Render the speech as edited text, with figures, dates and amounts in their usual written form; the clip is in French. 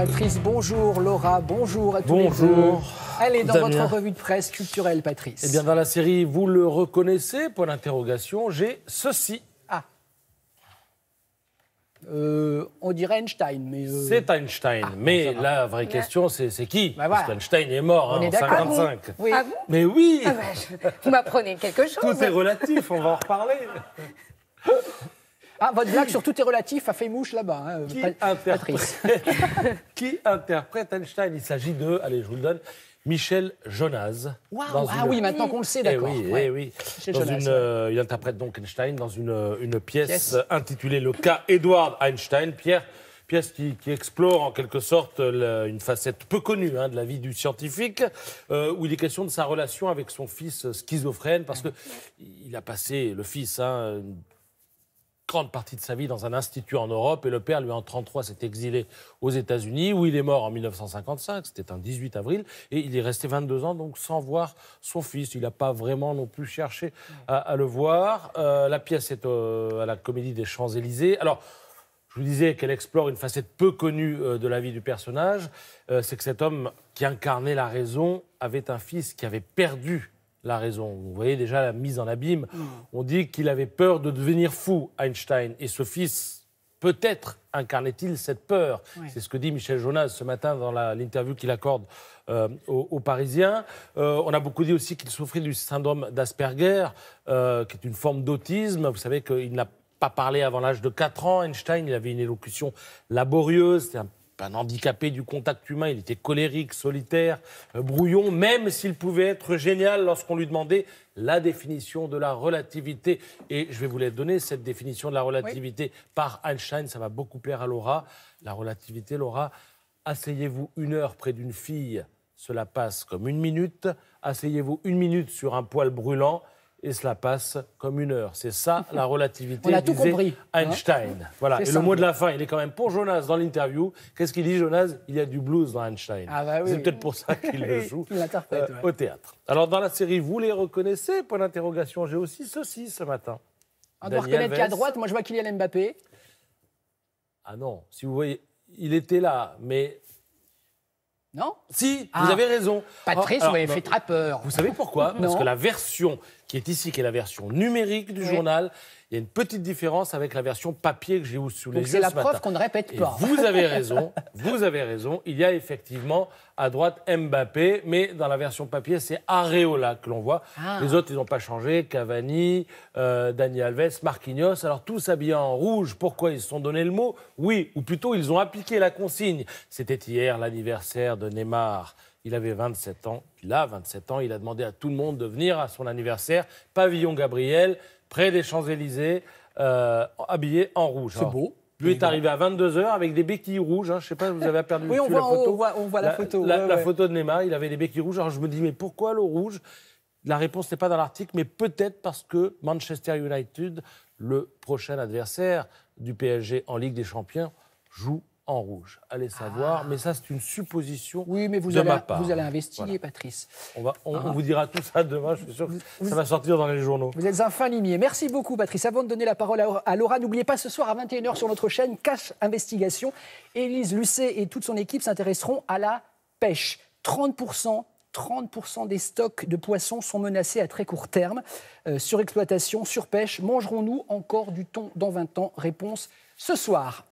Patrice, bonjour. Laura, bonjour à tous Bonjour. les deux. Allez, dans Damien. votre revue de presse culturelle, Patrice. Eh bien, dans la série, vous le reconnaissez, point d'interrogation, j'ai ceci. Ah. On dirait Einstein, mais... C'est Einstein. Mais ça va. la vraie question, c'est qui Bah, Parce voilà. qu'Einstein est mort On est en d'accord. 55. Oui. Ah bon? Mais oui, Ah bah, vous m'apprenez quelque chose. tout est relatif, on va en reparler. Ah, votre blague sur tout est relatif a fait mouche là-bas. Hein, Qui Patrice. qui interprète Einstein? Il s'agit de, allez, je vous le donne, Michel Jonas. Waouh, Dans ah une- oui, maintenant qu'on le sait, Eh d'accord. oui, Ouais. eh oui. Michel Dans Jonas, il interprète donc Einstein dans une pièce Pièce. intitulée Le cas Edward Einstein. Pièce qui explore en quelque sorte une facette peu connue de la vie du scientifique, où il est question de sa relation avec son fils schizophrène, parce que il a passé, le fils, une grande partie de sa vie dans un institut en Europe, et le père, lui, en 1933, s'est exilé aux États-Unis, où il est mort en 1955, c'était un 18 avril, et il est resté 22 ans donc sans voir son fils. Il n'a pas vraiment non plus cherché à le voir. La pièce est à la Comédie des Champs-Élysées. Alors, je vous disais qu'elle explore une facette peu connue de la vie du personnage. C'est que cet homme qui incarnait la raison avait un fils qui avait perdu la raison. Vous voyez déjà la mise en abîme. On dit qu'il avait peur de devenir fou, Einstein. Et ce fils, peut-être incarnait-il cette peur. Oui. C'est ce que dit Michel Jonas ce matin dans l'interview qu'il accorde aux Parisiens. On a beaucoup dit aussi qu'il souffrait du syndrome d'Asperger, qui est une forme d'autisme. Vous savez qu'il n'a pas parlé avant l'âge de 4 ans. Einstein, il avait une élocution laborieuse. C'était un handicapé du contact humain. Il était colérique, solitaire, brouillon, même s'il pouvait être génial lorsqu'on lui demandait la définition de la relativité. Et je vais vous la donner, cette définition de la relativité par Einstein. Ça va beaucoup plaire à Laura. La relativité, Laura, asseyez-vous 1 heure près d'une fille, cela passe comme 1 minute. Asseyez-vous 1 minute sur un poêle brûlant, et cela passe comme 1 heure. C'est ça, la relativité, On a tout disait compris, hein. Einstein. Voilà. C'est Et le simple. mot de la fin, il est quand même pour Jonas dans l'interview. Qu'est-ce qu'il dit, Jonas? Il y a du blues dans Einstein. Ah bah oui, C'est oui. peut-être pour ça qu'il le joue Qu'il l'interprète, ouais. au théâtre. Alors, dans la série, vous les reconnaissez? Point d'interrogation. J'ai aussi ceci ce matin. On doit Dani reconnaître qu'à Alves. droite, moi je vois Kylian Mbappé. Ah non, si vous voyez, il était là, mais... Non? Si, Ah. vous avez raison. Patrice, Alors, vous m'avez non, fait très peur. Vous savez pourquoi? Parce Non. que la version qui est ici, qui est la version numérique du Oui. journal, il y a une petite différence avec la version papier que j'ai sous les Donc yeux c'est la ce matin. preuve qu'on ne répète Et pas. vous avez raison, vous avez raison. Il y a effectivement à droite Mbappé, mais dans la version papier, c'est Areola que l'on voit. Ah. Les autres, ils n'ont pas changé. Cavani, Dani Alves, Marquinhos. Alors tous habillés en rouge. Pourquoi ils se sont donné le mot? Oui, ou plutôt ils ont appliqué la consigne. C'était hier l'anniversaire de Neymar. Il avait 27 ans. Il a 27 ans. Il a demandé à tout le monde de venir à son anniversaire. Pavillon Gabriel, près des Champs-Élysées, habillé en rouge. C'est Alors, beau. lui est arrivé à 22h avec des béquilles rouges. Je ne sais pas, vous avez aperçu Oui, on la voit, photo. on voit la photo. La ouais, ouais. photo de Neymar, il avait des béquilles rouges. Alors je me dis, mais pourquoi le rouge? La réponse n'est pas dans l'article, mais peut-être parce que Manchester United, le prochain adversaire du PSG en Ligue des Champions, joue en rouge. Allez savoir, mais ça c'est une supposition Oui, mais de ma part. vous allez investiguer, Voilà. Patrice. On vous dira tout ça demain, je suis sûr que ça va sortir dans les journaux. Vous êtes un fin limier. Merci beaucoup, Patrice. Avant de donner la parole à Laura, n'oubliez pas ce soir à 21h sur notre chaîne Cache Investigation. Élise Lucet et toute son équipe s'intéresseront à la pêche. 30% des stocks de poissons sont menacés à très court terme. Surexploitation, surpêche. Mangerons-nous encore du thon dans 20 ans? Réponse ce soir.